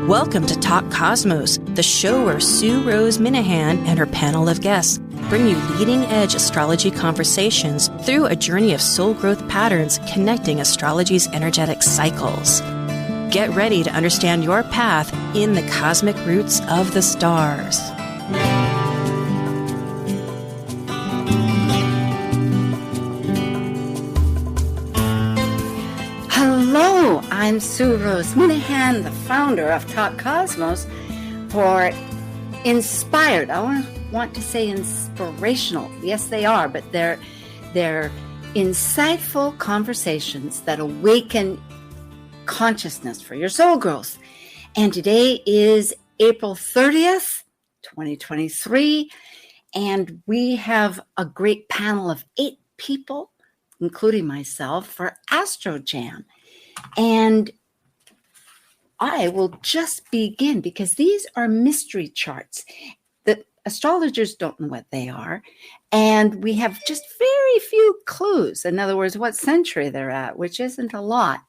Welcome to Talk Cosmos, the show where Sue Rose Minahan and her panel of guests bring you leading-edge astrology conversations through a journey of soul growth patterns connecting astrology's energetic cycles. Get ready to understand your path in the cosmic roots of the stars. Hello, I'm Sue Rose Minahan, the founder of Talk Cosmos, for inspired. I want to say inspirational. Yes, they are, but they're insightful conversations that awaken consciousness for your soul growth. And today is April 30th, 2023, and we have a great panel of 8 people, including myself, for Astro Jam. And I will just begin because these are mystery charts. The astrologers don't know what they are. And we have just very few clues. In other words, what century they're at, which isn't a lot.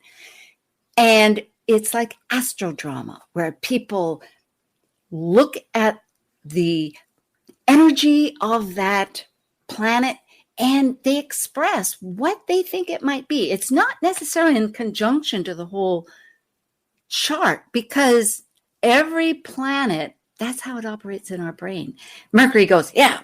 And it's like astrodrama, where people look at the energy of that planet and they express what they think it might be. It's not necessarily in conjunction to the whole chart, because every planet, that's how it operates in our brain. Mercury goes, yeah,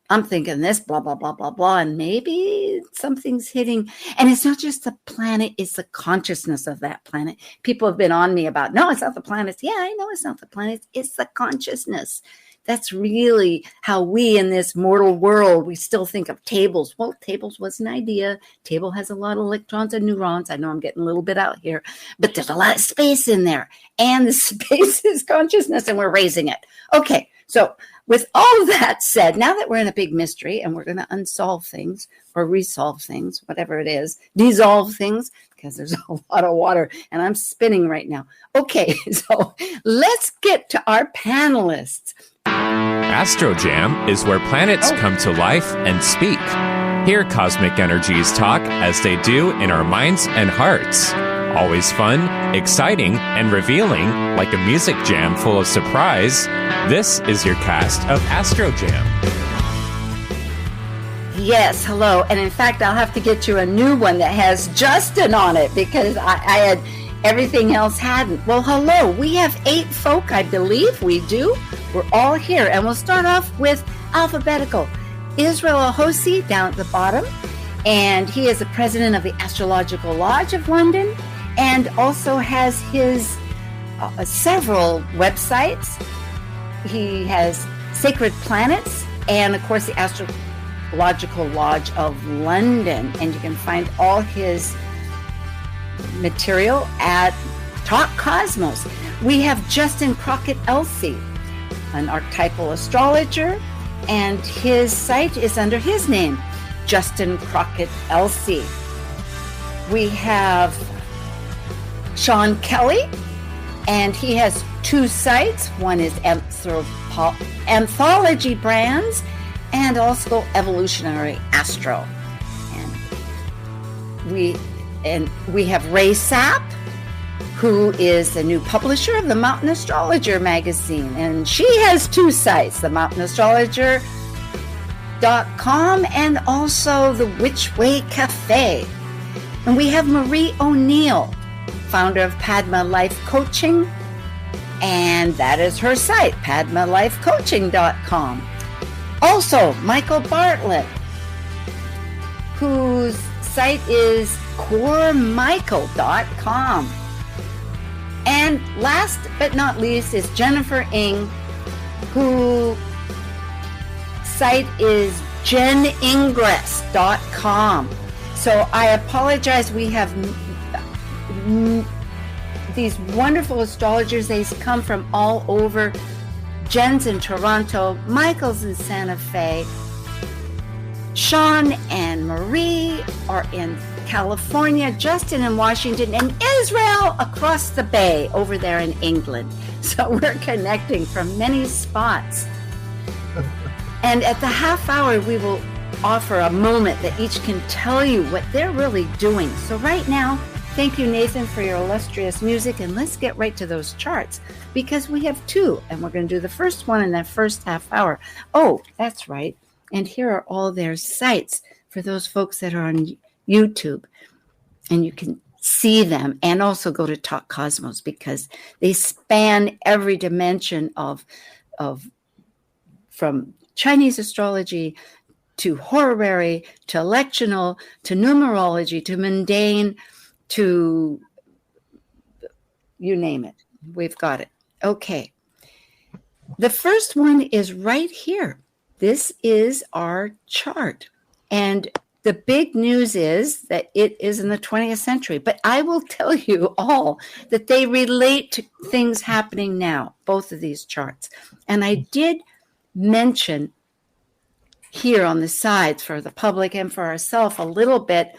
I'm thinking this, blah, blah, blah, blah, blah, and maybe something's hitting. And it's not just the planet, it's the consciousness of that planet. People have been on me about, no, it's not the planets. Yeah, I know it's not the planets, it's the consciousness. That's really how we in this mortal world, we still think of tables. Well, tables was an idea. Table has a lot of electrons and neurons. I know I'm getting a little bit out here, but there's a lot of space in there. And the space is consciousness, and we're raising it. Okay, so with all of that said, now that we're in a big mystery and we're going to unsolve things or resolve things, whatever it is, dissolve things, because there's a lot of water and I'm spinning right now. Okay, so let's get to our panelists. Astro Jam is where planets come to life and speak. Hear cosmic energies talk as they do in our minds and hearts. Always fun, exciting, and revealing, like a music jam full of surprise. This is your cast of Astro Jam. Yes, hello. And in fact, I'll have to get you a new one that has Justin on it, because I had everything else hadn't. Well, hello. We have 8 folk, I believe we do. We're all here. And we'll start off with alphabetical. Israel AJOSE down at the bottom. And he is the president of the Astrological Lodge of London, and also has his several websites. He has Sacred Planets and, of course, the Astrological Lodge of London. And you can find all his material at Talk Cosmos. We have Justin Crockett LC, an archetypal astrologer, and his site is under his name, Justin Crockett LC. We have Sean Kelly, and he has 2 sites. One is Anthology Brands and also Evolutionary Astro. And we have Ray Sapp, who is the new publisher of the Mountain Astrologer magazine. And she has 2 sites, the mountainastrologer.com and also the Which Way Cafe. And we have Marie O'Neill, founder of Padma Life Coaching, and that is her site, padmalifecoaching.com. Also, Michael Bartlett, whose site is coremichael.com. And last but not least is Jennifer Ng, whose site is jeningress.com. So I apologize, we have these wonderful astrologers. They come from all over. Jen's in Toronto, Michael's in Santa Fe, Sean and Marie are in California, Justin in Washington, and Israel across the bay over there in England. So we're connecting from many spots. And at the half hour, we will offer a moment that each can tell you what they're really doing. So right now, Thank you, Nathan, for your illustrious music. And let's get right to those charts because we have two, and we're going to do the first one in that first half hour. Oh, that's right. And here are all their sites for those folks that are on YouTube. And you can see them and also go to Talk Cosmos because they span every dimension of from Chinese astrology to horary, to electional, to numerology, to mundane, to you name it. We've got it. Okay. The first one is right here. This is our chart. And the big news is that it is in the 20th century. But I will tell you all that they relate to things happening now, both of these charts. And I did mention here on the sides for the public and for ourselves a little bit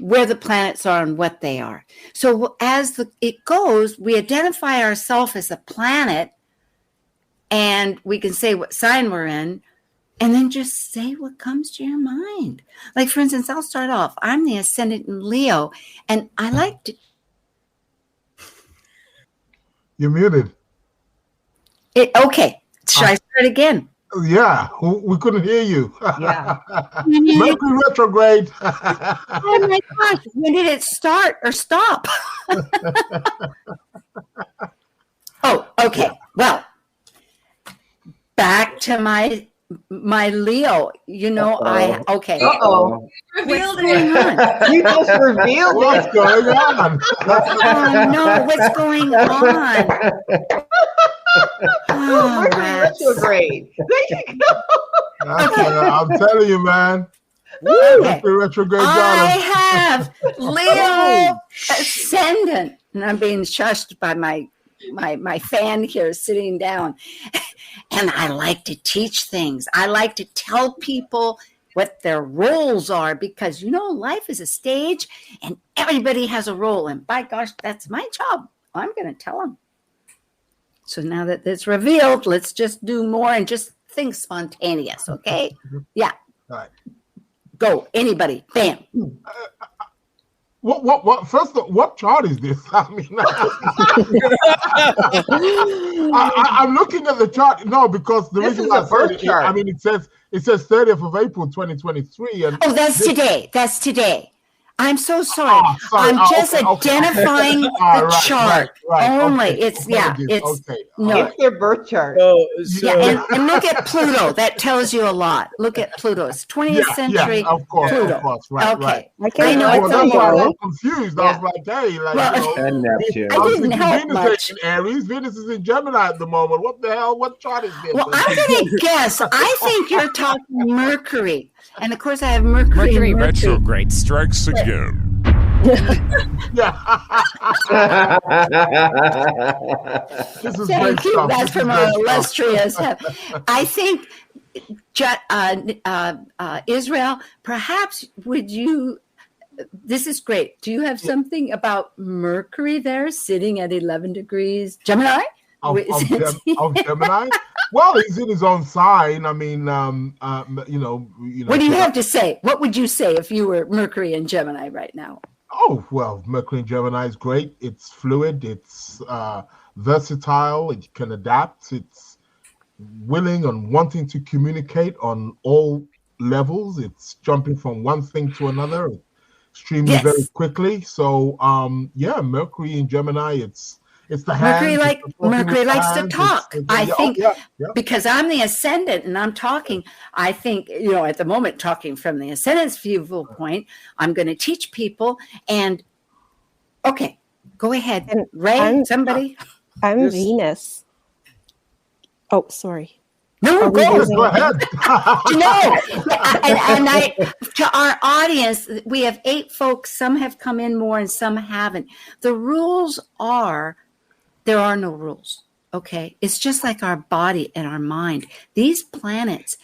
where the planets are and what they are. So as it goes, we identify ourselves as a planet and we can say what sign we're in and then just say what comes to your mind. Like, for instance, I'll start off. I'm the ascendant in Leo, and I like to... You're muted. Okay. Should I start again? Yeah, we couldn't hear you. Yeah. Mercury retrograde. Oh my gosh, when did it start or stop? Oh, okay. Well, back to my Leo. You know, okay. Uh-oh. What's going on? You just revealed What's going on? Oh no, what's going on? Oh, Mercury retrograde. There you go. I'm telling you, man. Okay. Mercury retrograde. I have Leo ascendant, and I'm being shushed by my fan here sitting down. And I like to teach things. I like to tell people what their roles are because, you know, life is a stage and everybody has a role. And by gosh, that's my job. I'm going to tell them. So now that it's revealed, let's just do more and just think spontaneous, okay? Yeah. All right. Go. Anybody. Bam. What? First, what chart is this? I mean, I'm looking at the chart. No, because the reason I said it, I mean, it says 30th of April, 2023. And that's today. That's today. I'm so sorry. I'm just identifying the chart only. Okay. It's no. It's their birth chart. And look at Pluto. That tells you a lot. Look at Pluto. It's 20th century. Yeah, of course, Pluto. Of course, right, okay. Right. I know it's that's why I was a confused. I was like, hey, and Neptune. I didn't help Venus much. is in Aries. Venus is in Gemini at the moment. What the hell? What chart is this? Well, I'm going to guess. I think you're talking Mercury. And of course, I have Mercury retrograde strikes again. This is Thank great you. stuff. That's from our illustrious. I think, Israel, perhaps would you? This is great. Do you have something about Mercury there sitting at 11 degrees? Gemini? Of Gemini? Well, he's in his own sign. I mean, you know. What do you have to say? What would you say if you were Mercury and Gemini right now? Oh, well, Mercury and Gemini is great. It's fluid. It's versatile. It can adapt. It's willing and wanting to communicate on all levels. It's jumping from one thing to another extremely very quickly. So, Mercury and Gemini, it's the Mercury hands. Mercury likes to talk. I think yeah. because I'm the ascendant and I'm talking, I think, you know, at the moment, talking from the ascendant's viewpoint, I'm going to teach people. And okay, go ahead. And Ray, somebody? I'm Venus. Oh, sorry. No, go ahead. No, and to our audience, we have 8 folks. Some have come in more and some haven't. The rules are, there are no rules, okay? It's just like our body and our mind. These planets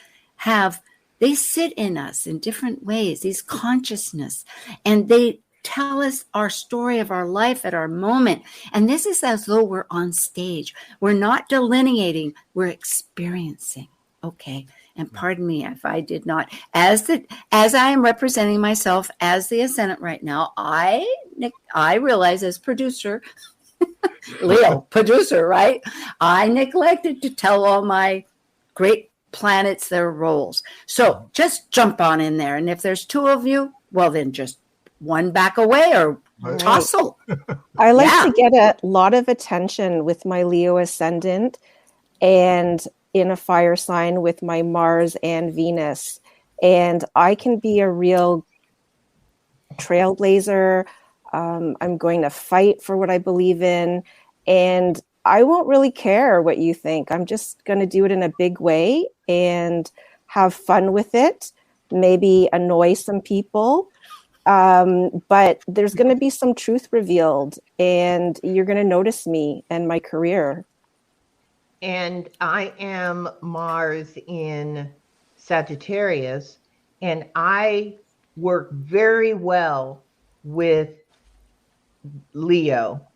they sit in us in different ways, these consciousness, and they tell us our story of our life at our moment. And this is as though we're on stage. We're not delineating, we're experiencing, okay? And pardon me if I did not, as I am representing myself as the ascendant right now, I realize as producer, Leo, producer, right? I neglected to tell all my great planets their roles. So just jump on in there. And if there's two of you, well, then just one back away or tussle. I like to get a lot of attention with my Leo ascendant and in a fire sign with my Mars and Venus. And I can be a real trailblazer. I'm going to fight for what I believe in. And I won't really care what you think. I'm just going to do it in a big way and have fun with it. Maybe annoy some people. But there's going to be some truth revealed, and you're going to notice me and my career. And I am Mars in Sagittarius, and I work very well with Leo,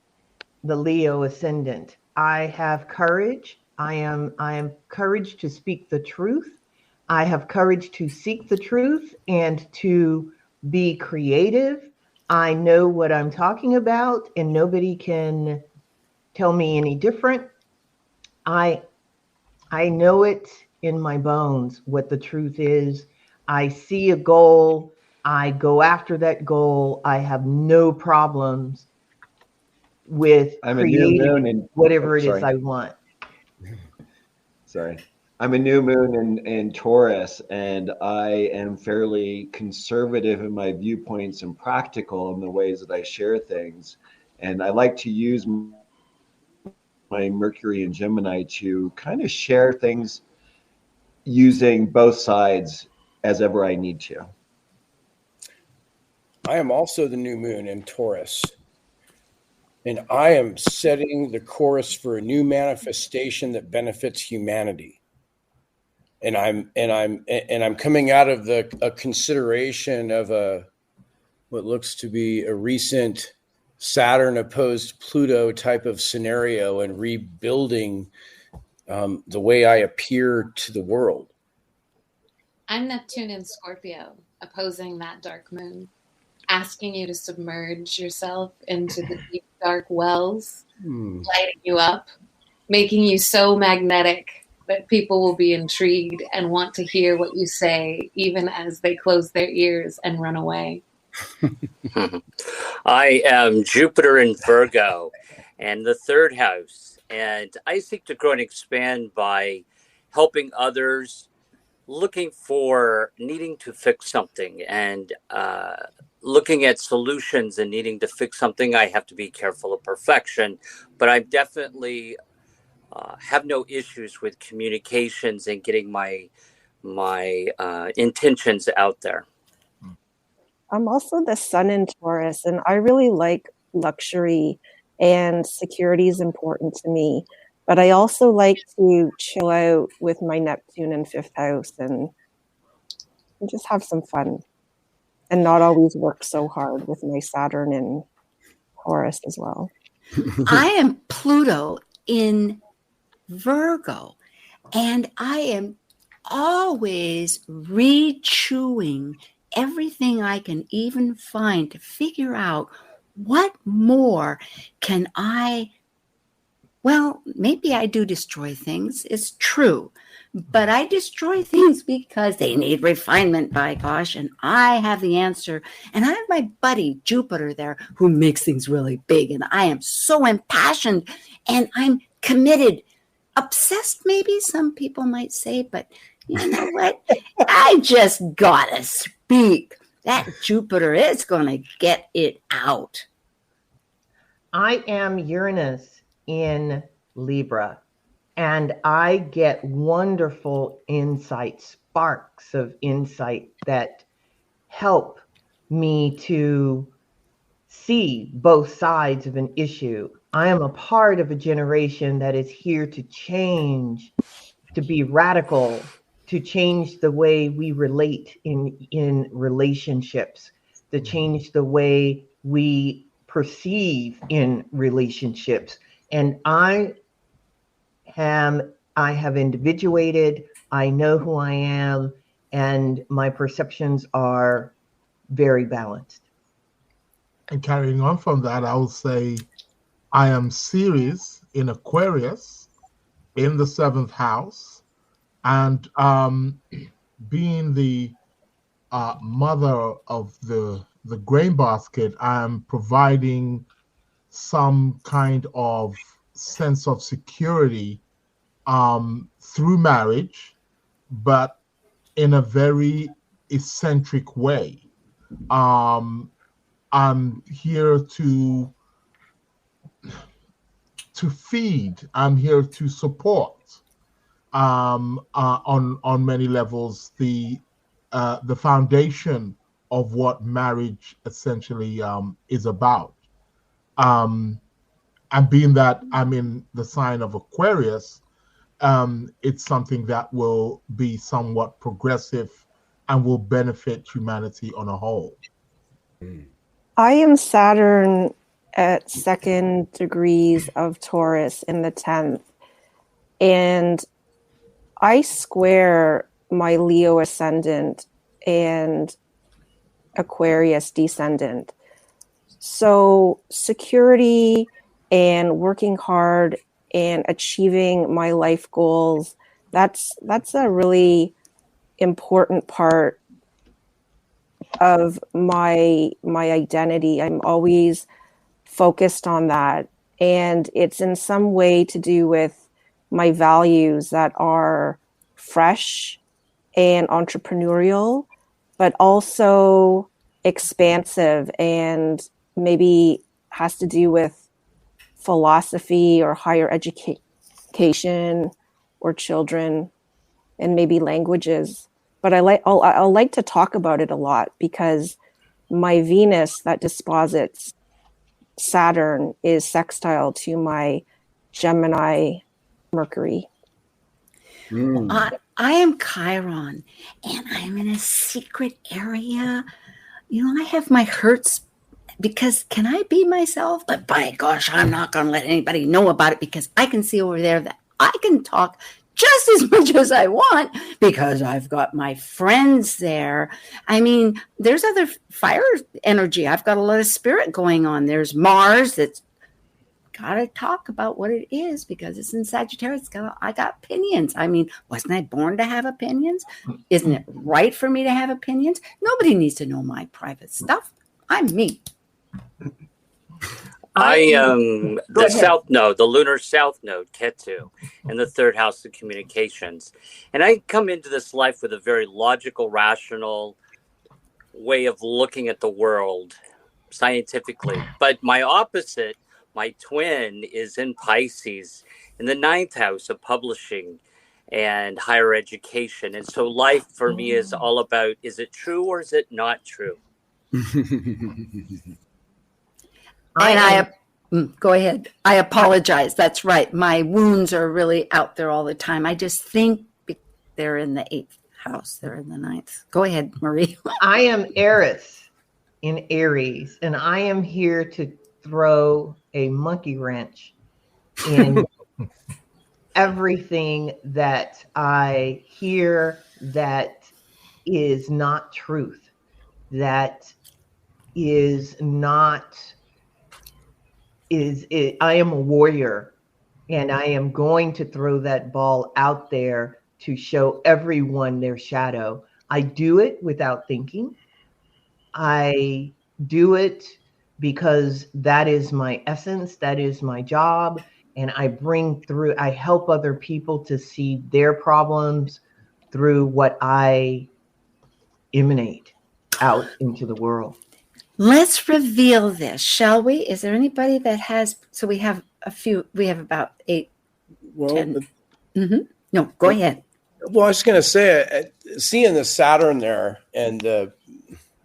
the Leo ascendant. I have courage. I am courage to speak the truth. I have courage to seek the truth and to be creative. I know what I'm talking about, and nobody can tell me any different. I know it in my bones what the truth is. I see a goal. I go after that goal. I have no problems with creating whatever it is I want. Sorry. I'm a new moon in Taurus, and I am fairly conservative in my viewpoints and practical in the ways that I share things. And I like to use my Mercury and Gemini to kind of share things using both sides as ever I need to. I am also the new moon in Taurus, and I am setting the course for a new manifestation that benefits humanity. And I'm coming out of a consideration of what looks to be a recent Saturn opposed Pluto type of scenario and rebuilding the way I appear to the world. I'm Neptune in Scorpio, opposing that dark moon, asking you to submerge yourself into the deep, dark wells, lighting you up, making you so magnetic that people will be intrigued and want to hear what you say, even as they close their ears and run away. I am Jupiter in Virgo and the third house, and I seek to grow and expand by helping others, looking for needing to fix something, and looking at solutions and needing to fix something. I have to be careful of perfection, but I'm definitely have no issues with communications and getting my intentions out there. I'm also the sun in Taurus, and I really like luxury, and security is important to me. But I also like to chill out with my Neptune in fifth house and just have some fun and not always work so hard with my Saturn in Taurus as well. I am Pluto in Virgo, and I am always re-chewing everything I can even find to figure out what more can I, well, maybe I do destroy things. It's true. But I destroy things because they need refinement, by gosh, and I have the answer. And I have my buddy Jupiter there who makes things really big. And I am so impassioned and I'm committed. Obsessed, maybe some people might say, but you know what? I just gotta speak. That Jupiter is going to get it out. I am Uranus in Libra, and I get wonderful insight, sparks of insight that help me to see both sides of an issue. I am a part of a generation that is here to change, to be radical, to change the way we relate in relationships, to change the way we perceive in relationships. And I have individuated, I know who I am, and my perceptions are very balanced. And carrying on from that, I will say I am Ceres in Aquarius in the 7th house, and being the mother of the grain basket, I am providing some kind of sense of security through marriage, but in a very eccentric way. I'm here to feed. I'm here to support on many levels the foundation of what marriage essentially is about. And being that I'm in the sign of Aquarius, it's something that will be somewhat progressive and will benefit humanity on a whole. I am Saturn at 2nd degrees of Taurus in the 10th, and I square my Leo ascendant and Aquarius descendant. So security and working hard and achieving my life goals, that's a really important part of my identity. I'm always focused on that, and it's in some way to do with my values that are fresh and entrepreneurial, but also expansive, and maybe has to do with philosophy or higher education or children and maybe languages. But I'll like to talk about it a lot because my Venus that disposits Saturn is sextile to my Gemini Mercury. I am Chiron, and I'm in a secret area. I have my hurts because can I be myself? But by gosh, I'm not going to let anybody know about it because I can see over there that I can talk just as much as I want because I've got my friends there. I mean, there's other fire energy. I've got a lot of spirit going on. There's Mars that's got to talk about what it is because it's in Sagittarius. I got opinions. I mean, wasn't I born to have opinions? Isn't it right for me to have opinions? Nobody needs to know my private stuff. I'm me. I am the south node, the lunar south node, Ketu, in the 3rd house of communications. And I come into this life with a very logical, rational way of looking at the world scientifically. But my opposite, my twin, is in Pisces in the 9th house of publishing and higher education. And so life for me is all about, is it true or is it not true? Go ahead. I apologize. That's right. My wounds are really out there all the time. I just think they're in the 8th house. They're in the 9th. Go ahead, Marie. I am Eris in Aries, and I am here to throw a monkey wrench in everything that I hear that is not truth, that is not... I am a warrior, and I am going to throw that ball out there to show everyone their shadow. I do it without thinking. I do it because that is my essence, that is my job, and I help other people to see their problems through what I emanate out into the world. Let's reveal this, shall we? Is there anybody that has? So we have about 8, 10. No, go ahead. Well, I was going to say, seeing the Saturn there and the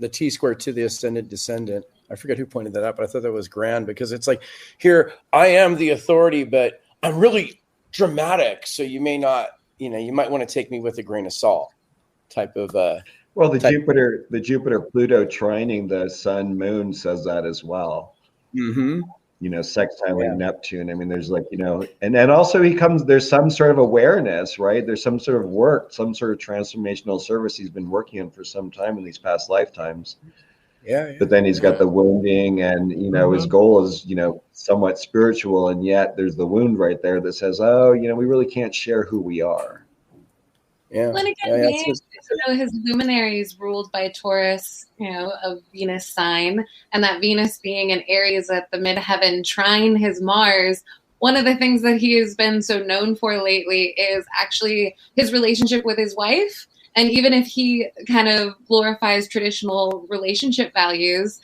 T-square to the ascendant descendant, I forget who pointed that out, but I thought that was grand because it's like, here, I am the authority, but I'm really dramatic. So you may not, you might want to take me with a grain of salt type of... Well, the Jupiter Pluto trining the sun moon says that as well. Mm-hmm. sextiling Neptune. I mean, there's like, and then also there's some sort of awareness, right? There's some sort of work, some sort of transformational service he's been working on for some time in these past lifetimes. Yeah. But then he's got the wounding, and his goal is somewhat spiritual, and yet there's the wound right there that says, oh, we really can't share who we are. Yeah. Well, and again, his luminary is ruled by Taurus, a Venus sign, and that Venus being in Aries at the midheaven trine his Mars. One of the things that he has been so known for lately is actually his relationship with his wife. And even if he kind of glorifies traditional relationship values,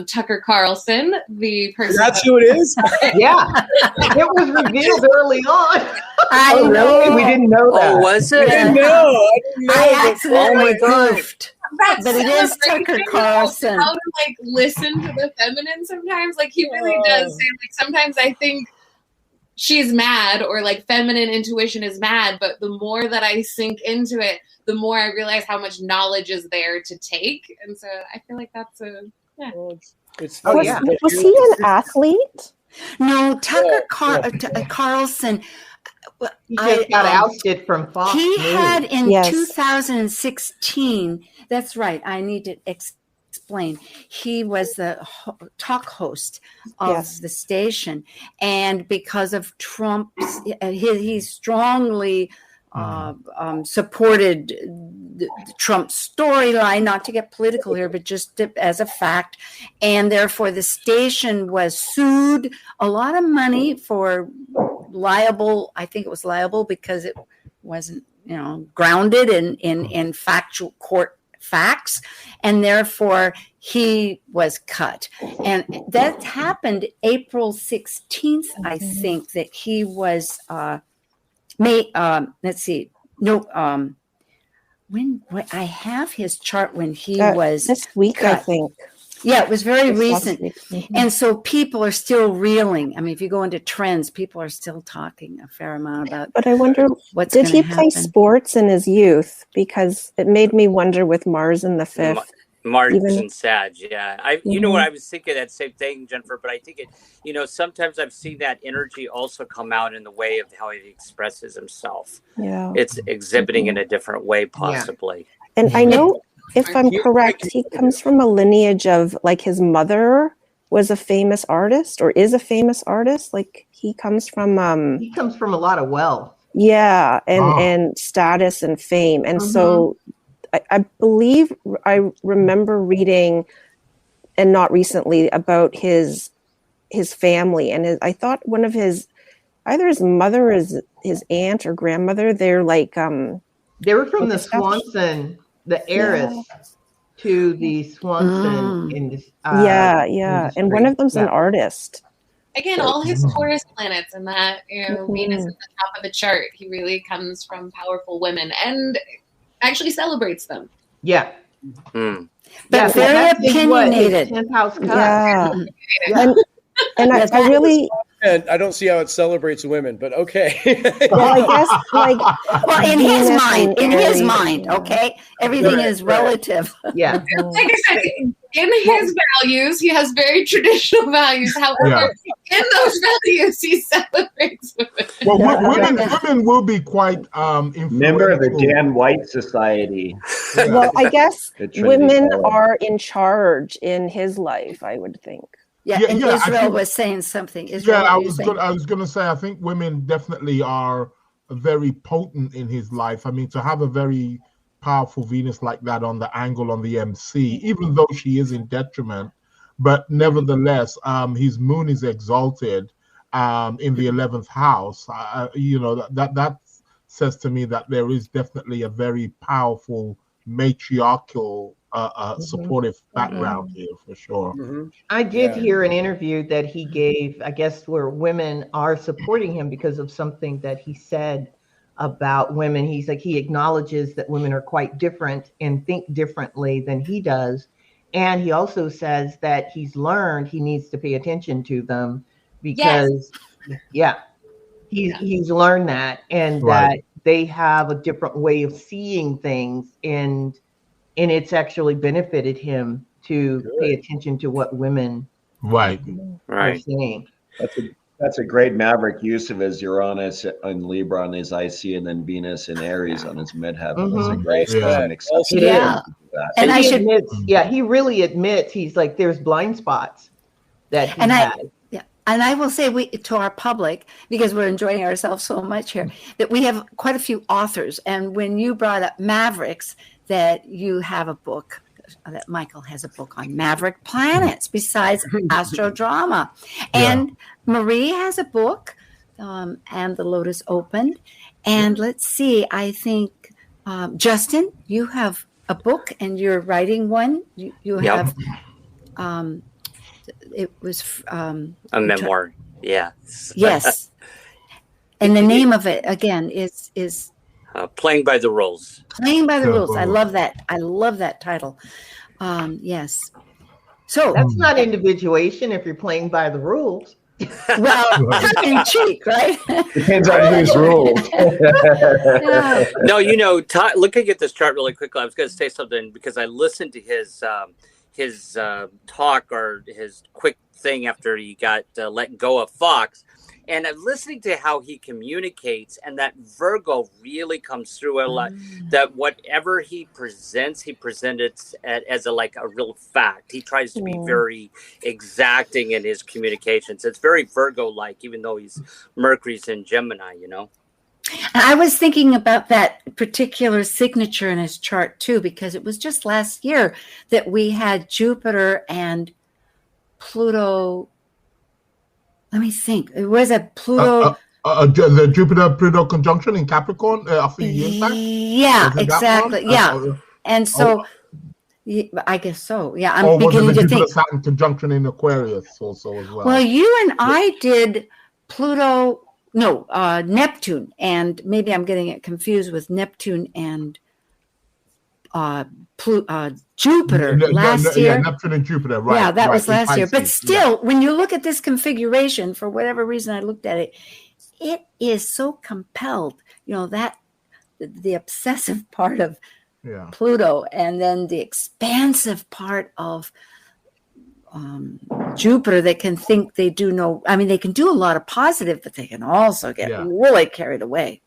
Tucker Carlson, the person... That's who it is? Yeah. It was revealed early on. I know. Really? We didn't know that. Oh, was it? I didn't know. I accidentally goofed. That's But it is Tucker Carlson. How to listen to the feminine sometimes. He really does say, sometimes I think she's mad, or feminine intuition is mad, but the more that I sink into it, the more I realize how much knowledge is there to take. And so I feel like that's Was he an athlete? No, Tucker Carlson. He just got ousted from Fox He News. had in 2016. That's right. I need to explain. He was the talk host of the station, and because of Trump's, he strongly supported the Trump storyline, not to get political here, but just as a fact. And therefore the station was sued a lot of money for I think it was liable because it wasn't, grounded in factual court facts. And therefore he was cut. And that happened April 16th, I think, that he was, let's see. No, when I have his chart when he was this week, cut. I think. Yeah, it was very recent. And so people are still reeling. I mean, if you go into trends, people are still talking a fair amount about. But I wonder, did he play sports in his youth? Because it made me wonder with Mars in the fifth. Mars and Sag, yeah. You know what, I was thinking that same thing, Jennifer, but I think it, sometimes I've seen that energy also come out in the way of how he expresses himself. Yeah. It's exhibiting in a different way, possibly. Yeah. And I know, if I'm correct, he comes from a lineage of, his mother was a famous artist, or is a famous artist. He comes from... he comes from a lot of wealth. Yeah, and status and fame. And so... I believe I remember reading, and not recently, about his family, and I thought one of either his mother or his aunt or grandmother, they're they were from the Swanson, the heiress to the Swanson industry. And one of them's an artist. Again, all his Taurus planets and that Venus at the top of the chart, he really comes from powerful women and actually celebrates them. Yeah. But very opinionated. 10th house cut. Yeah. And I really... And I don't see how it celebrates women, but okay. Well, I guess in his mind, okay? Everything is relative. Yeah. Like I said, in his values, he has very traditional values. However, in those values, he celebrates women. Well, women will be quite member of the Dan White Society. Well, I guess women are in charge in his life, I would think. Israel was saying something. I was going to say, I think women definitely are very potent in his life. I mean, to have a very powerful Venus like that on the angle on the MC, even though she is in detriment, but nevertheless, his moon is exalted in the 11th house. That says to me that there is definitely a very powerful matriarchal supportive background here for sure. I did hear an interview that he gave, I guess, where women are supporting him because of something that he said about women. He's he acknowledges that women are quite different and think differently than he does. And he also says that he's learned he needs to pay attention to them because he's learned that, and that they have a different way of seeing things, and it's actually benefited him to pay attention to what women Right. Right. That's a great maverick use of his Uranus and Libra on his IC, and then Venus and Aries on his midheaven. That's a great And I should admits, he really admits he's like there's blind spots that he has. And I will say to our public, because we're enjoying ourselves so much here, that we have quite a few authors. And when you brought up Mavericks, that you have a book, that Michael has a book on Maverick planets besides astrodrama. And Marie has a book, and The Lotus Opened. And let's see, I think, Justin, you have a book and you're writing one. You have... it was a memoir. Yes. And the name of it again is Playing by the Rules. Playing by the Rules. I love that title. Yes. So that's not individuation if you're playing by the rules. Well, tongue in cheek, right? Depends on whose rules. No, looking at this chart really quickly, I was going to say something because I listened to his talk or his quick thing after he got let go of Fox, and I'm listening to how he communicates, and that Virgo really comes through a lot. That whatever he presents as a real fact. He tries to be very exacting in his communications. It's very Virgo-like, even though Mercury's in Gemini. I was thinking about that particular signature in his chart too, because it was just last year that we had Jupiter and Pluto. Let me think. It was a Pluto. The Jupiter-Pluto conjunction in Capricorn a few years back? Yeah, exactly. And so, I guess so. Yeah, I'm beginning to think. Saturn conjunction in Aquarius also as well. Well, you and I did Pluto. No, Neptune, and maybe I'm getting it confused with Neptune and Jupiter last year. Yeah, Neptune and Jupiter, right. Yeah, that was last year. But still, when you look at this configuration, for whatever reason I looked at it, it is so compelled, that the obsessive part of Pluto and then the expansive part of Jupiter that can think they do know. I mean, they can do a lot of positive, but they can also get really carried away.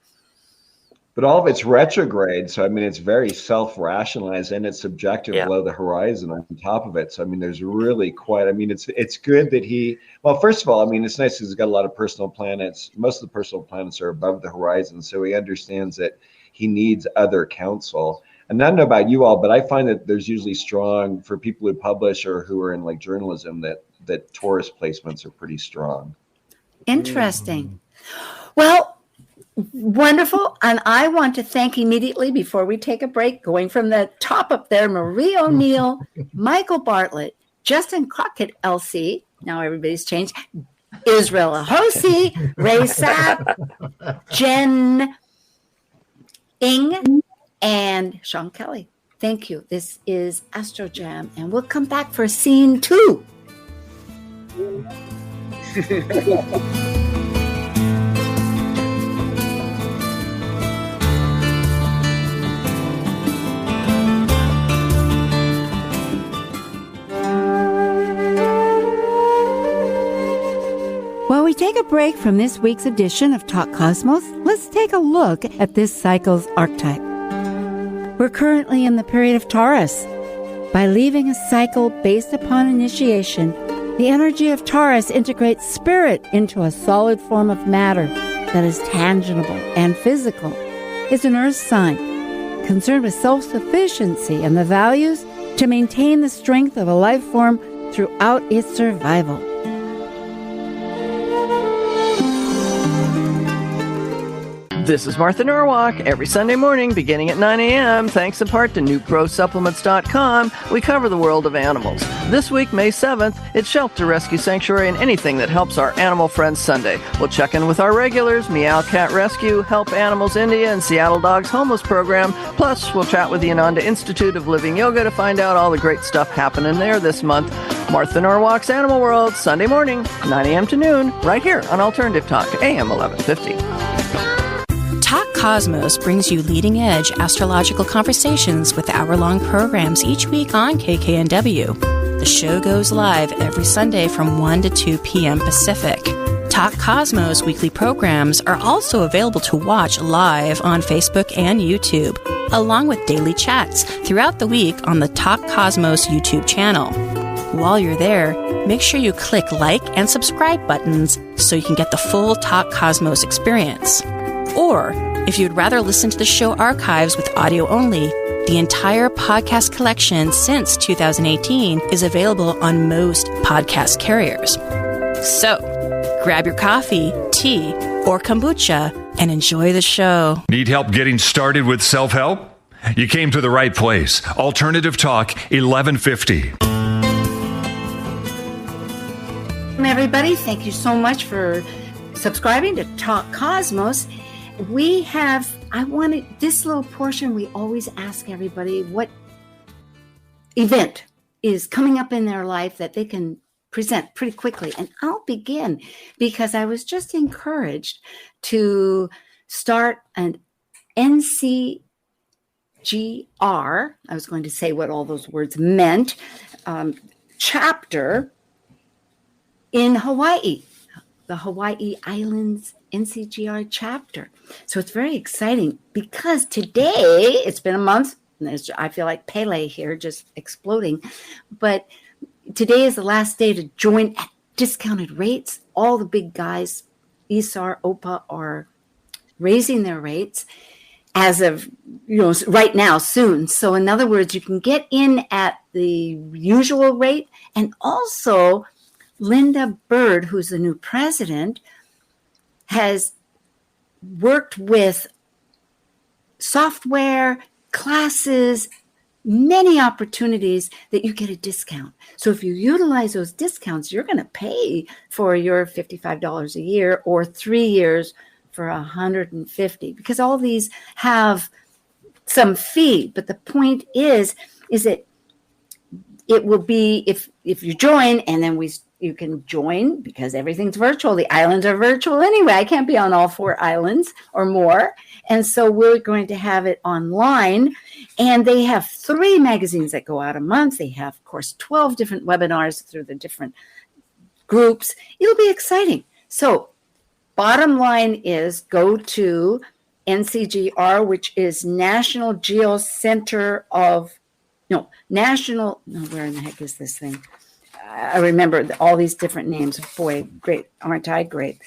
But all of it's retrograde. So, I mean, it's very self-rationalized and it's subjective below the horizon on top of it. So, I mean, there's really it's good that first of all, I mean, it's nice because he's got a lot of personal planets. Most of the personal planets are above the horizon. So he understands that he needs other counsel. And I don't know about you all, but I find that there's usually strong for people who publish or who are in journalism that Taurus placements are pretty strong. Interesting. Well, wonderful. And I want to thank immediately before we take a break, going from the top up there, Marie O'Neill, Michael Bartlett, Justin Crockett, LC. Now everybody's changed. Israel Ahosi, Ray Sapp, Jen Ing, and Sean Kelly. Thank you. This is Astro Jam, and we'll come back for scene 2. While we take a break from this week's edition of Talk Cosmos, let's take a look at this cycle's archetype. We're currently in the period of Taurus. By leaving a cycle based upon initiation, the energy of Taurus integrates spirit into a solid form of matter that is tangible and physical. It's an earth sign, concerned with self-sufficiency and the values to maintain the strength of a life form throughout its survival. This is Martha Norwalk. Every Sunday morning, beginning at 9 a.m., thanks in part to NewProSupplements.com, we cover the world of animals. This week, May 7th, it's Shelter Rescue Sanctuary and anything that helps our animal friends Sunday. We'll check in with our regulars, Meow Cat Rescue, Help Animals India, and Seattle Dogs Homeless Program. Plus, we'll chat with the Ananda Institute of Living Yoga to find out all the great stuff happening there this month. Martha Norwalk's Animal World, Sunday morning, 9 a.m. to noon, right here on Alternative Talk, AM 1150. Talk Cosmos brings you leading-edge astrological conversations with hour-long programs each week on KKNW. The show goes live every Sunday from 1 to 2 p.m. Pacific. Talk Cosmos weekly programs are also available to watch live on Facebook and YouTube, along with daily chats throughout the week on the Talk Cosmos YouTube channel. While you're there, make sure you click like and subscribe buttons so you can get the full Talk Cosmos experience. Or, if you'd rather listen to the show archives with audio only, the entire podcast collection since 2018 is available on most podcast carriers. So, grab your coffee, tea, or kombucha and enjoy the show. Need help getting started with self-help? You came to the right place. Alternative Talk 1150. Everybody, thank you so much for subscribing to Talk Cosmos. This little portion, we always ask everybody what event is coming up in their life that they can present pretty quickly. And I'll begin because I was just encouraged to start an NCGR. I was going to say what all those words meant. Chapter in Hawaii, the Hawaii Islands NCGR chapter. So it's very exciting because today, it's been a month, and I feel like Pele here just exploding, but today is the last day to join at discounted rates. All the big guys, ESAR, OPA, are raising their rates as of, right now, soon. So in other words, you can get in at the usual rate. And also, Linda Bird, who's the new president, has worked with software, classes, many opportunities that you get a discount. So if you utilize those discounts, you're going to pay for your $55 a year or 3 years for $150, because all these have some fee. But the point is that it will be, if you join, and then you can join because everything's virtual. The islands are virtual anyway. I can't be on all 4 islands or more. And so we're going to have it online. And they have 3 magazines that go out a month. They have, of course, 12 different webinars through the different groups. It'll be exciting. So bottom line is go to NCGR, which is National Center of, where in the heck is this thing? I remember all these different names. Boy, great. Aren't I great?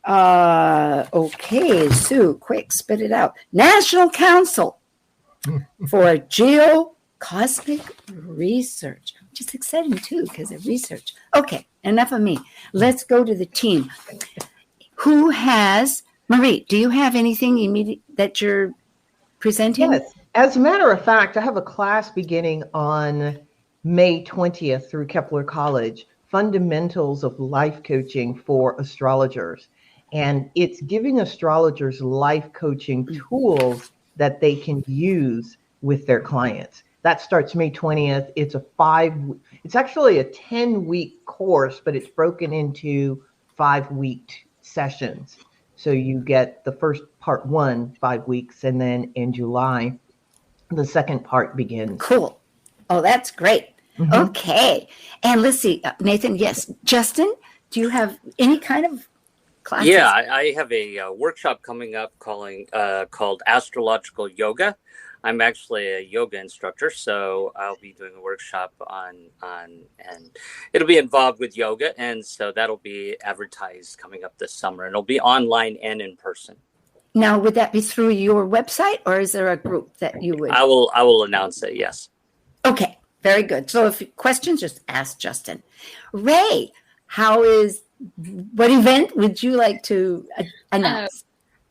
Okay, Sue, quick, spit it out. National Council for Geocosmic Research, which is exciting too because of research. Okay, enough of me. Let's go to the team. Who has, Marie, do you have anything immediate that you're presenting? Yes. As a matter of fact, I have a class beginning on May 20th through Kepler College, Fundamentals of Life Coaching for Astrologers. And it's giving astrologers life coaching tools that they can use with their clients. That starts May 20th. It's actually a 10-week course, but it's broken into 5-week sessions. So you get the first part 1, 5 weeks, and then in July, the second part begins. Cool. Oh, that's great. Mm-hmm. Okay. And let's see, Nathan, yes. Justin, do you have any kind of classes? Yeah, I have a workshop coming up called Astrological Yoga. I'm actually a yoga instructor, so I'll be doing a workshop on and it'll be involved with yoga, and so that'll be advertised coming up this summer, and it'll be online and in person. Now, would that be through your website, or is there a group that you would? I will announce it. Yes. Okay, very good. So, if you have questions, just ask Justin. Ray, what event would you like to announce?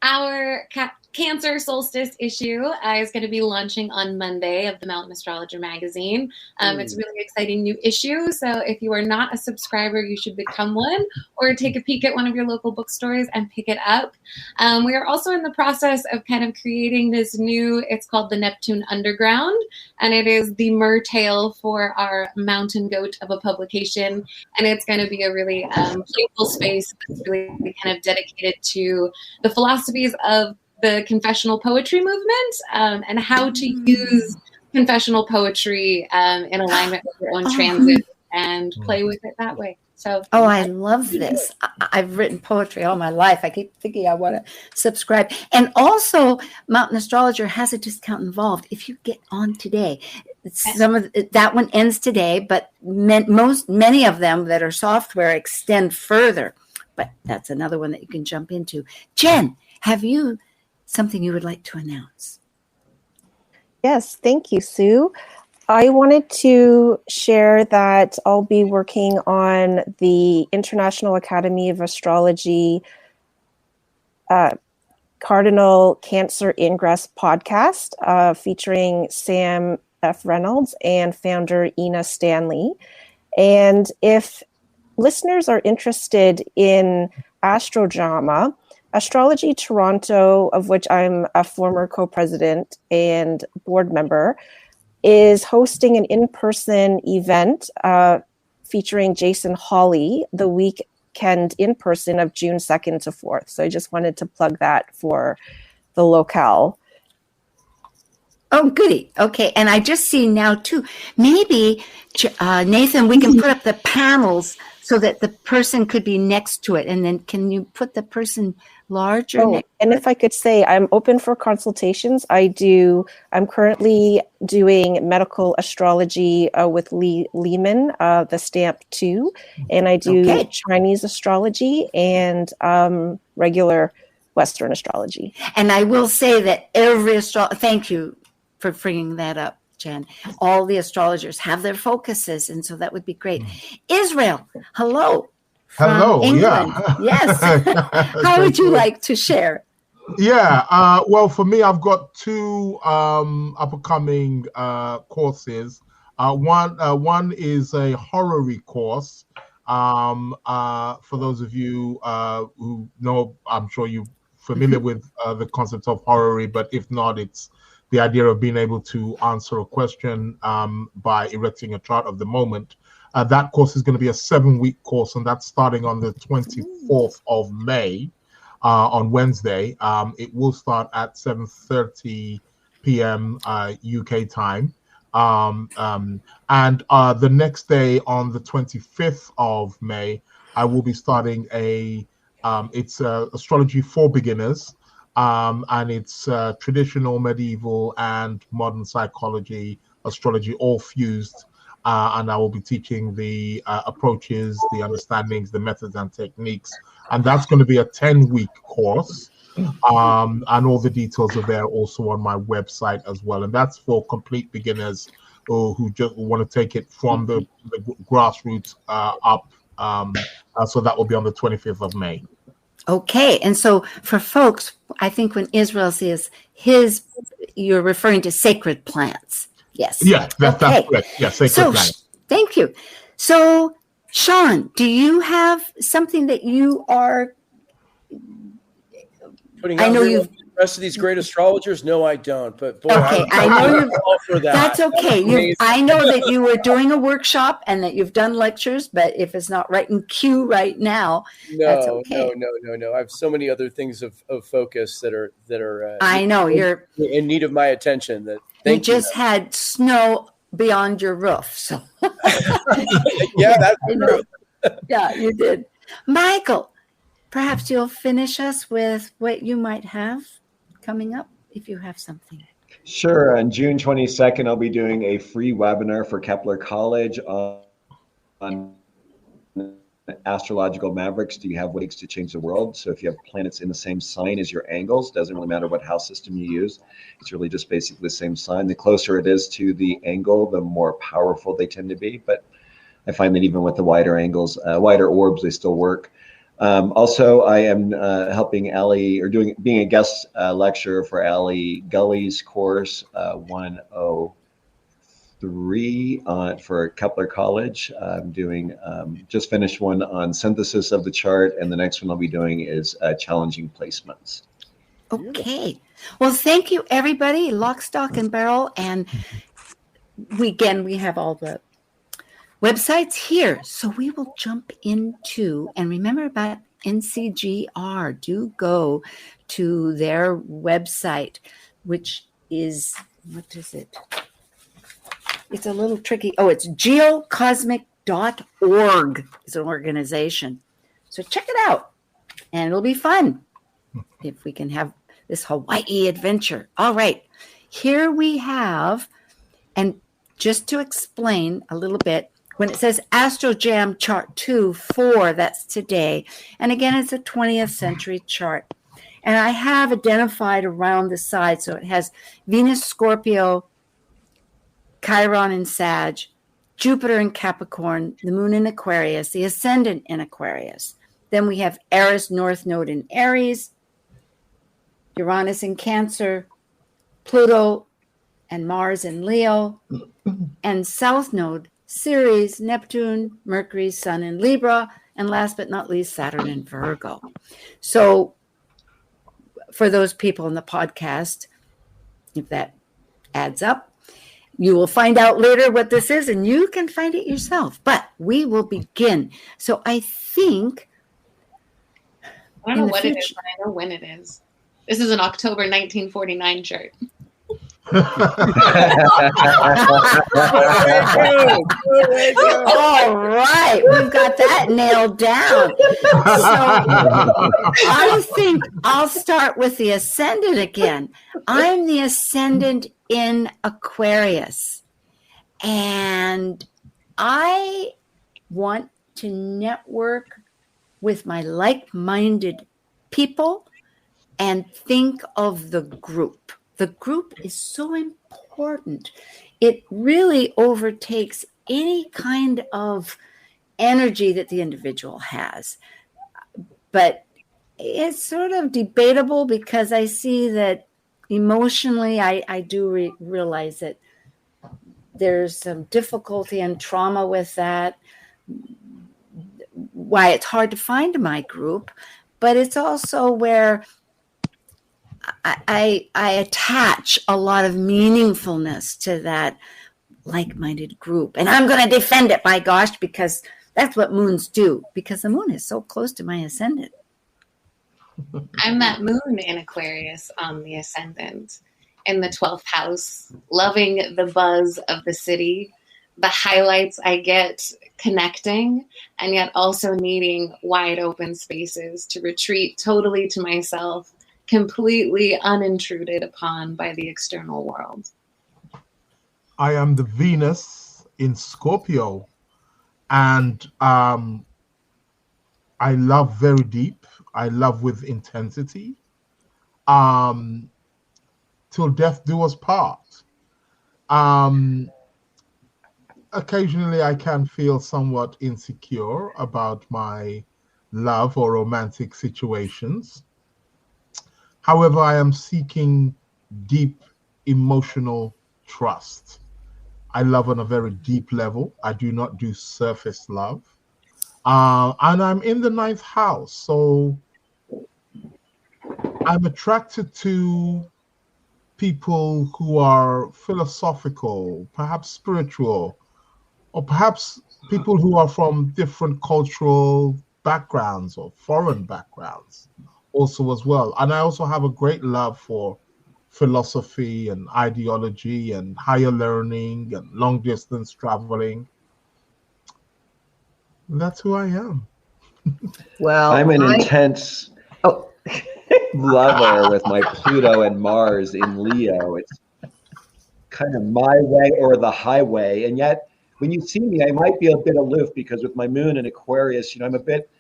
Our Cancer Solstice issue is going to be launching on Monday of the Mountain Astrologer magazine. It's a really exciting new issue. So if you are not a subscriber, you should become one or take a peek at one of your local bookstores and pick it up. We are also in the process of kind of creating this it's called the Neptune Underground, and it is the mertale for our mountain goat of a publication. And it's going to be a really playful space that's really kind of dedicated to the philosophies of the confessional poetry movement and how to use confessional poetry in alignment with your own transit and play with it that way. So, oh, I love this. I've written poetry all my life. I keep thinking I want to subscribe. And also, Mountain Astrologer has a discount involved if you get on today. That one ends today, but many of them that are software extend further. But that's another one that you can jump into. Jen, have you something you would like to announce? Yes, thank you, Sue. I wanted to share that I'll be working on the International Academy of Astrology Cardinal Cancer Ingress podcast featuring Sam F. Reynolds and founder Ina Stanley. And if listeners are interested in Astro Jam, Astrology Toronto, of which I'm a former co-president and board member, is hosting an in-person event featuring Jason Hawley the weekend in person of June 2nd to 4th. So I just wanted to plug that for the locale. Oh, goody. Okay. And I just see now, too, maybe, Nathan, we can put up the panels so that the person could be next to it. And then can you put the person larger? And if I could say, I'm open for consultations. I'm currently doing medical astrology with Lee Lehman, the stamp 2. And I do Chinese astrology and regular Western astrology. And I will say that thank you for bringing that up, Jen. All the astrologers have their focuses, and so that would be great. Israel, hello. Hello, England. yeah. Yes. How would you like to share? Yeah, well, for me, I've got two upcoming courses. One is a horary course. For those of you who know, I'm sure you're familiar with the concept of horary, but if not, it's the idea of being able to answer a question by erecting a chart of the moment. That course is going to be a 7-week course, and that's starting on the 24th of May on Wednesday. It will start at 7:30 p.m. UK time. And the next day on the 25th of May, I will be starting it's astrology for beginners. And it's traditional, medieval, and modern psychology, astrology, all fused. And I will be teaching the approaches, the understandings, the methods and techniques. And that's going to be a 10-week course. And all the details are there also on my website as well. And that's for complete beginners who just want to take it from the grassroots up. So that will be on the 25th of May. Okay. And so for folks, I think when Israel says you're referring to sacred plants. Yes. Yeah, that's correct. Yeah, sacred plants. Thank you. So, Sean, do you have something that you are putting out the rest of these great astrologers? No, I don't. But boy, okay, I know you. For that. That's okay. I know that you were doing a workshop and that you've done lectures, but if it's not right in queue right now, that's okay. No. I have so many other things of focus that are. I know you're in need of my attention. You just had snow beyond your roof, so. Yeah, that's true. Yeah, you did, Michael. Perhaps you'll finish us with what you might have coming up, if you have something. Sure. On June 22nd, I'll be doing a free webinar for Kepler College on astrological mavericks. Do you have ways to change the world? So if you have planets in the same sign as your angles, doesn't really matter what house system you use. It's really just basically the same sign. The closer it is to the angle, the more powerful they tend to be. But I find that even with the wider angles, wider orbs, they still work. Also, I am helping Allie, or being a guest lecturer for Allie Gully's course 103 for Kepler College. I'm doing, just finished one on synthesis of the chart, and the next one I'll be doing is challenging placements. Okay. Well, thank you, everybody. Lock, stock, and barrel. And we have all the websites here. So we will jump into, and remember about NCGR. Do go to their website, which is, what is it? It's a little tricky. Oh, it's geocosmic astrologyofthesoul.org is an organization. So check it out, and it'll be fun if we can have this Hawaii adventure. All right, here we have, and just to explain a little bit, when it says Astro Jam chart 2-4, that's today. And again, it's a 20th century chart. And I have identified around the side, so it has Venus, Scorpio, Chiron in Sag, Jupiter in Capricorn, the moon in Aquarius, the ascendant in Aquarius. Then we have Eris North Node in Aries, Uranus in Cancer, Pluto and Mars in Leo, and South Node, Ceres, Neptune, Mercury, Sun in Libra, and last but not least, Saturn in Virgo. So for those people in the podcast, if that adds up, you will find out later what this is, and you can find it yourself. But we will begin. So I think... I don't know what it is, but I know when it is. This is an October 1949 chart. All right, we've got that nailed down. So I think I'll start with the ascendant again. I'm the ascendant in Aquarius, and I want to network with my like-minded people and think of the group. The group is so important. It really overtakes any kind of energy that the individual has. But it's sort of debatable because I see that emotionally, I do realize that there's some difficulty and trauma with that. Why it's hard to find my group, but it's also where I attach a lot of meaningfulness to that like-minded group. And I'm going to defend it, by gosh, because that's what moons do, because the moon is so close to my ascendant. I'm that moon in Aquarius on the ascendant in the 12th house, loving the buzz of the city, the highlights I get connecting, and yet also needing wide open spaces to retreat totally to myself, completely unintruded upon by the external world. I am the Venus in Scorpio, and I love very deep. I love with intensity. Till death do us part. Occasionally I can feel somewhat insecure about my love or romantic situations. However, I am seeking deep emotional trust. I love on a very deep level. I do not do surface love. And I'm in the 9th house, so I'm attracted to people who are philosophical, perhaps spiritual, or perhaps people who are from different cultural backgrounds or foreign backgrounds also as well. And I also have a great love for philosophy and ideology and higher learning and long distance traveling. That's who I am. Well, I'm an intense lover with my Pluto and Mars in Leo. It's kind of my way or the highway. And yet when you see me, I might be a bit aloof because with my moon in Aquarius, I'm a bit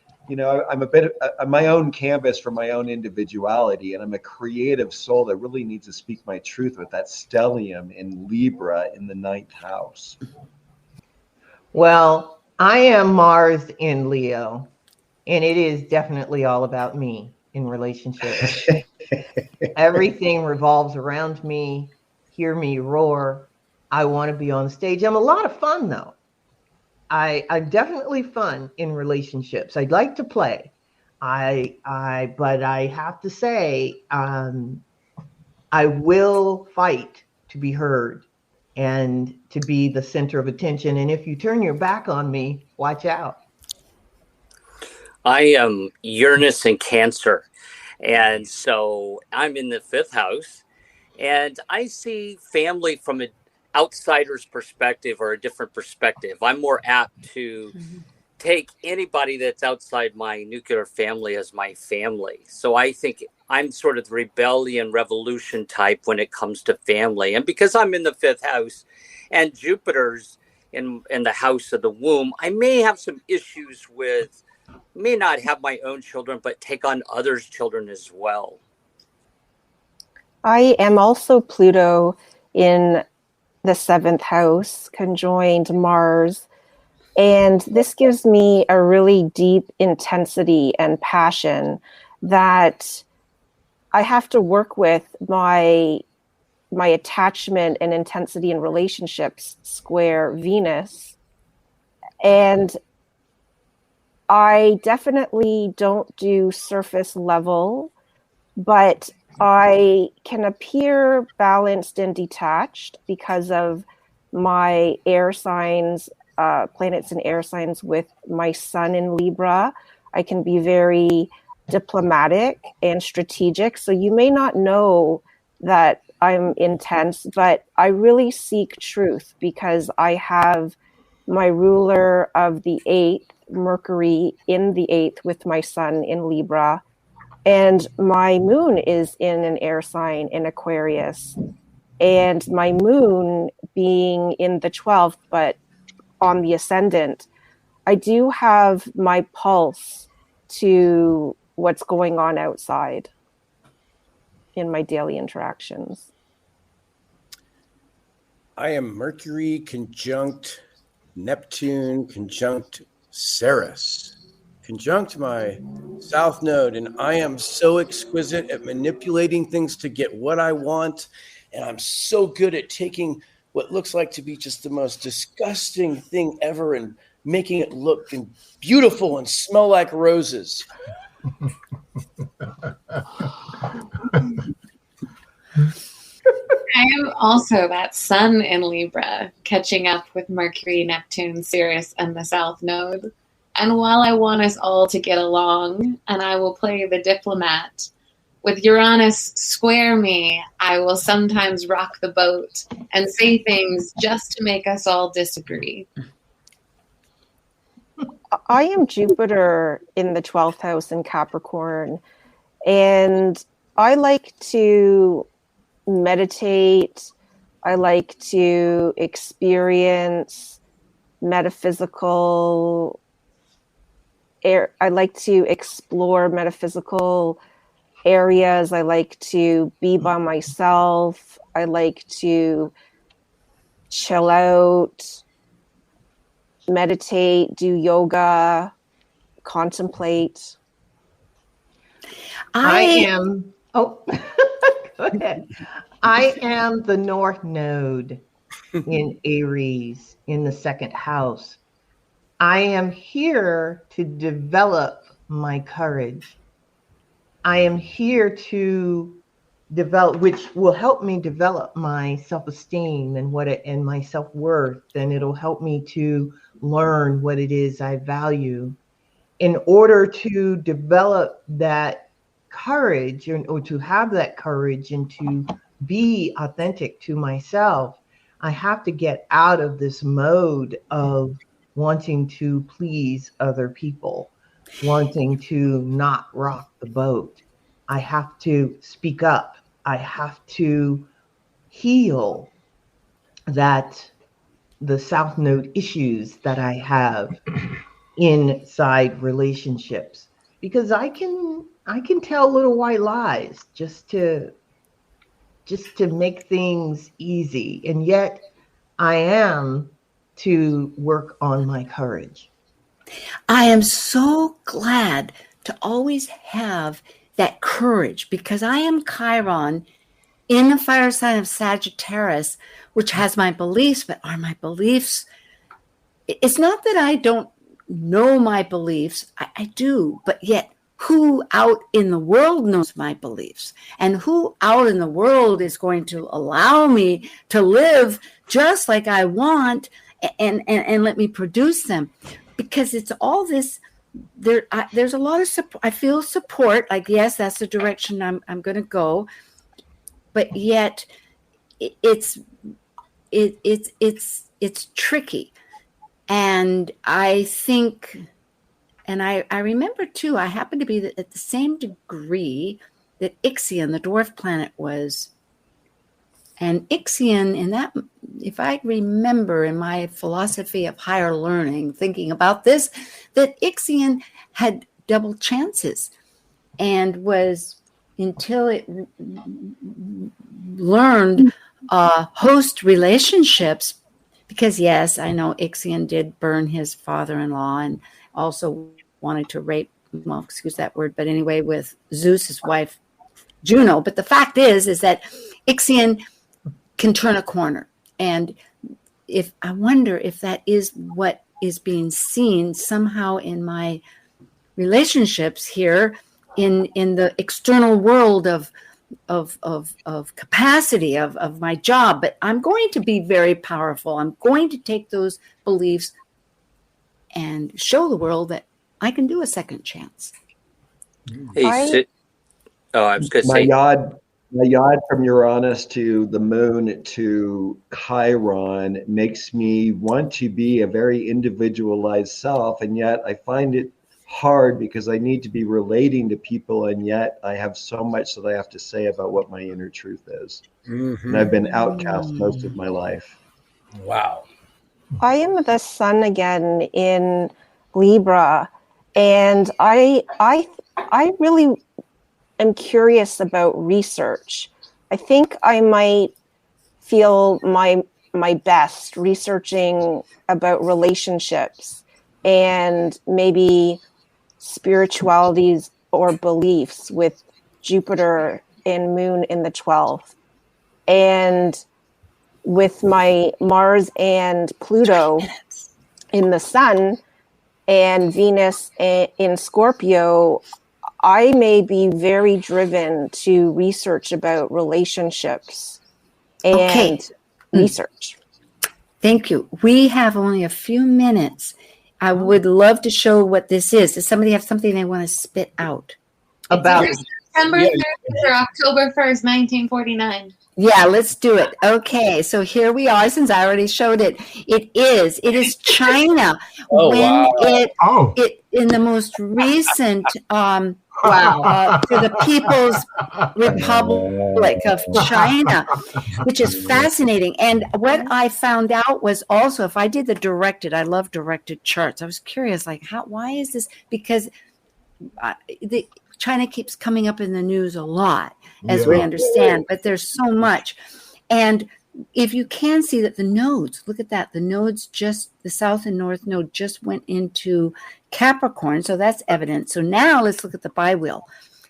my own canvas for my own individuality, and I'm a creative soul that really needs to speak my truth with that stellium in Libra in the 9th house. Well, I am Mars in Leo, and it is definitely all about me in relationships. Everything revolves around me. Hear me roar. I want to be on stage. I'm a lot of fun, though. I'm definitely fun in relationships. I'd like to play. But I have to say, I will fight to be heard and to be the center of attention. And if you turn your back on me, watch out. I am Uranus in Cancer. And so I'm in the 5th house, and I see family from a outsider's perspective or a different perspective. I'm more apt to take anybody that's outside my nuclear family as my family. So I think I'm sort of the rebellion revolution type when it comes to family. And because I'm in the 5th house and Jupiter's in the house of the womb, I may have some issues with, may not have my own children, but take on others' children as well. I am also Pluto in the 7th house, conjoined Mars. And this gives me a really deep intensity and passion that I have to work with my attachment and intensity in relationships square Venus. And I definitely don't do surface level, but I can appear balanced and detached because of my air signs, planets and air signs with my sun in Libra. I can be very diplomatic and strategic. So you may not know that I'm intense, but I really seek truth because I have my ruler of the 8th, Mercury, in the 8th with my sun in Libra. And my moon is in an air sign in Aquarius. And my moon being in the 12th, but on the ascendant, I do have my pulse to what's going on outside in my daily interactions. I am Mercury conjunct Neptune conjunct Ceres, conjunct my South Node, and I am so exquisite at manipulating things to get what I want, and I'm so good at taking what looks like to be just the most disgusting thing ever and making it look beautiful and smell like roses. I am also that sun in Libra, catching up with Mercury, Neptune, Ceres, and the South Node. And while I want us all to get along, and I will play the diplomat, with Uranus square me, I will sometimes rock the boat and say things just to make us all disagree. I am Jupiter in the 12th house in Capricorn, and I like to meditate. I like to experience metaphysical I like to explore metaphysical areas. I like to be by myself. I like to chill out, meditate, do yoga, contemplate. I am, go ahead. I am the North Node in Aries in the 2nd house. I am here to develop my courage. I am here to develop, which will help me develop my self-esteem and my self-worth, and it'll help me to learn what it is I value. In order to develop that courage or to have that courage and to be authentic to myself, I have to get out of this mode of wanting to please other people, wanting to not rock the boat. I have to speak up. I have to heal the South Node issues that I have inside relationships, because I can tell little white lies just to make things easy, and yet I am to work on my courage. I am so glad to always have that courage, because I am Chiron in the fire sign of Sagittarius, which has my beliefs, but are my beliefs? It's not that I don't know my beliefs. I do, but yet who out in the world knows my beliefs, and who out in the world is going to allow me to live just like I want and let me produce them? Because it's all this. There's a lot of support. I feel support. Like, yes, that's the direction I'm going to go. But yet, it's it's tricky. And I think, and I remember too, I happen to be at the same degree that Ixion, the dwarf planet, was. And Ixion, in that, if I remember in my philosophy of higher learning, thinking about this, that Ixion had double chances and was, until it learned host relationships, because yes, I know Ixion did burn his father-in-law and also wanted to rape, well, excuse that word, but anyway, with Zeus's wife, Juno. But the fact is that Ixion can turn a corner. And if I wonder if that is what is being seen somehow in my relationships here in the external world of capacity of my job. But I'm going to be very powerful. I'm going to take those beliefs and show the world that I can do a second chance. Hey, I was going to say, my yod from Uranus to the moon to Chiron makes me want to be a very individualized self, and yet I find it hard because I need to be relating to people, and yet I have so much that I have to say about what my inner truth is. Mm-hmm. And I've been outcast most of my life. Wow. I am the sun again in Libra, and I really am curious about research. I think I might feel my best researching about relationships and maybe spiritualities or beliefs with Jupiter and Moon in the 12th. And with my Mars and Pluto in the Sun and Venus in Scorpio, I may be very driven to research about relationships and research. Thank you. We have only a few minutes. I would love to show what this is. Does somebody have something they want to spit out? About September 30th or October 1st, 1949. Yeah, let's do it. Okay, so here we are. Since I already showed it, it is China. It in the most recent to the People's Republic of China, which is fascinating. And what I found out was also, if I did the directed, I love directed charts. I was curious, like, why is this? Because China keeps coming up in the news a lot, as we understand, but there's so much. And if you can see that the nodes, look at that, the nodes the south and north node just went into Capricorn, so that's evident. So now let's look at the biwheel.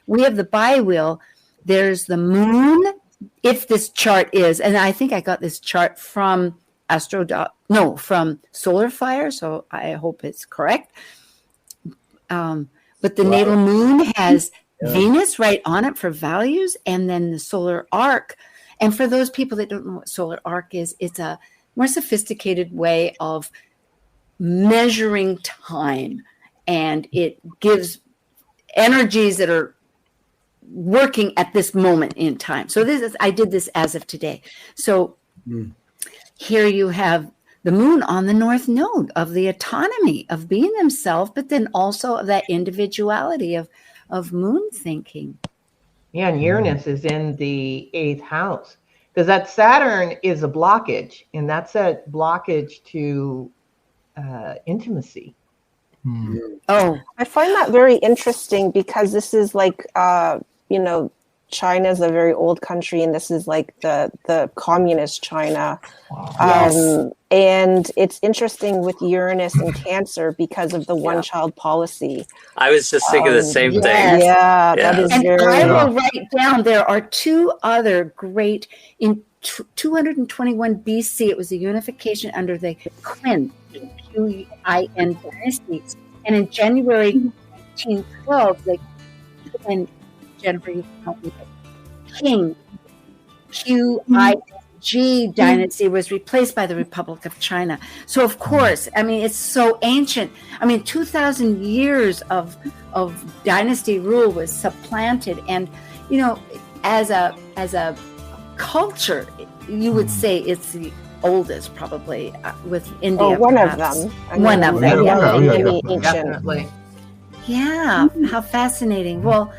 We have the biwheel. There's the moon, if this chart is, and I think I got this chart from from Solar Fire, so I hope it's correct. But the natal moon has Venus right on it for values, and then the solar arc. And for those people that don't know what solar arc is, it's a more sophisticated way of measuring time. And it gives energies that are working at this moment in time. So I did this as of today. So here you have the moon on the north node of the autonomy of being themselves, but then also of that individuality of moon thinking. Yeah, and Uranus is in the 8th house, because that Saturn is a blockage, and that's a blockage to intimacy. Oh, I find that very interesting, because this is like, China's a very old country, and this is like the communist China. And it's interesting with Uranus and Cancer because of the one-child policy. I was just thinking the same thing. Yeah, that is and very... I will write down, there are two other great, in 221 BC, it was the unification under the Qin, Q-I-N dynasties. And in January 1912, and Jennifer, you can help me, King, Q-I-N-G dynasty was replaced by the Republic of China. So, of course, I mean, it's so ancient. I mean, 2,000 years of dynasty rule was supplanted. And, as a culture, you would say it's the oldest, probably, with India. Oh, one perhaps. of them. One of them. Ancient. Definitely. Yeah, how fascinating. Well,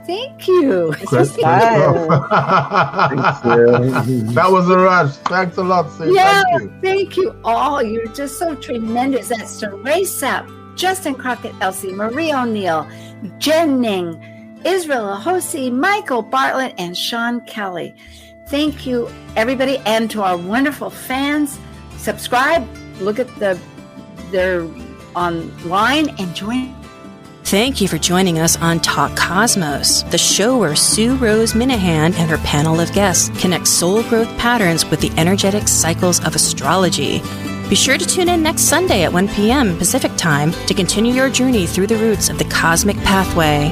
thank you. This was Great fun. stuff. That was a rush. Thanks a lot, Sid. Yeah, Thank you. thank you all. You're just so tremendous. That's Teresa, Justin Crockett, Elsie, Marie O'Neill, Jen Ning, Israel Ahosi, Michael Bartlett, and Sean Kelly. Thank you, everybody, and to our wonderful fans. Subscribe, look at they're online, and join. Thank you for joining us on Talk Cosmos, the show where Sue Rose Minahan and her panel of guests connect soul growth patterns with the energetic cycles of astrology. Be sure to tune in next Sunday at 1 p.m. Pacific Time to continue your journey through the roots of the cosmic pathway.